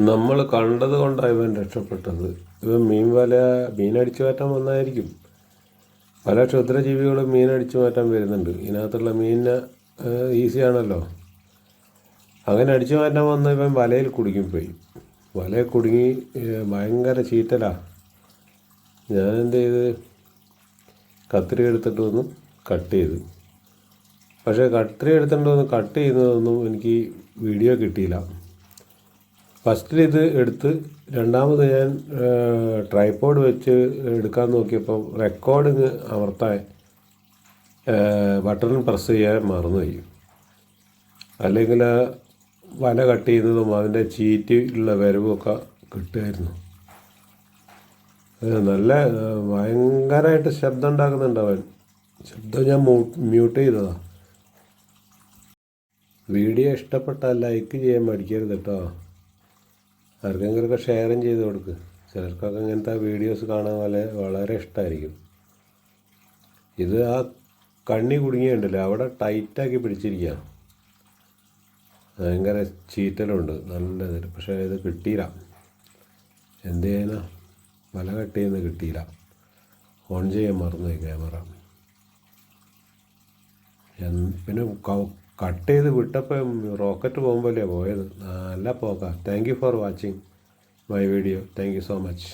നമ്മൾ കണ്ടത് കൊണ്ടാണ് ഇവൻ രക്ഷപ്പെട്ടത്. ഇവൻ മീനടിച്ചു മാറ്റാൻ വന്നായിരിക്കും. പല ക്ഷുദ്രജീവികളും മീനടിച്ചു മാറ്റാൻ വരുന്നുണ്ട്. ഇതിനകത്തുള്ള മീനിന് ഈസിയാണല്ലോ. അങ്ങനെ അടിച്ചു മാറ്റാൻ വന്ന ഇവൻ വലയിൽ കുടുങ്ങിപ്പോയി. വലയിൽ കുടുങ്ങി ഭയങ്കര ചീറ്റലാണ്. ഞാനെന്ത് ചെയ്ത് കത്രിക എടുത്തിട്ട് വന്ന് കട്ട് ചെയ്തു. പക്ഷേ കത്രിക എടുത്തിട്ട് വന്ന് കട്ട് ചെയ്യുന്നതൊന്നും എനിക്ക് വീഡിയോ കിട്ടിയില്ല. ഫസ്റ്റിൽ ഇത് എടുത്ത് രണ്ടാമത് ഞാൻ ട്രൈപോഡ് വെച്ച് എടുക്കാൻ നോക്കിയപ്പോൾ റെക്കോർഡിങ് അമർത്താൻ ബട്ടൺ പ്രസ് ചെയ്യാൻ മറന്നുപോയി. അല്ലെങ്കിൽ വല കട്ട് ചെയ്യുന്നതും അതിൻ്റെ ചീറ്റ് ഉള്ള വരവുമൊക്കെ കിട്ടുമായിരുന്നു. നല്ല ഭയങ്കരമായിട്ട് ശബ്ദം ഉണ്ടാക്കുന്നുണ്ട് അവൻ. ശബ്ദം ഞാൻ മ്യൂട്ട് ചെയ്തതാണ്. വീഡിയോ ഇഷ്ടപ്പെട്ടാൽ ലൈക്ക് ചെയ്യാൻ മടിക്കരുത് കേട്ടോ. ആർക്കെങ്കിലുമൊക്കെ ഷെയറും ചെയ്ത് കൊടുക്ക്. ചിലർക്കൊക്കെ ഇങ്ങനത്തെ വീഡിയോസ് കാണാൻ വളരെ ഇഷ്ടമായിരിക്കും. ഇത് ആ കണ്ണി കുടുങ്ങിയുണ്ടല്ലോ, അവിടെ ടൈറ്റാക്കി പിടിച്ചിരിക്കുക. ഭയങ്കര ചീറ്റലുണ്ട് നല്ലത്. പക്ഷേ ഇത് കിട്ടിയില്ല. എന്ത് ചെയ്യാനാ, വല കട്ട് ചെയ്യുന്നത് കിട്ടിയില്ല. ഓൺ ചെയ്യാൻ മറന്നുപോയി ക്യാമറ. പിന്നെ കട്ട് ചെയ്ത് വിട്ടപ്പോൾ റോക്കറ്റ് പോകുമ്പോഴല്ലേ പോയത്. നല്ല പോക്കാം. Thank you for watching my video. Thank you so much.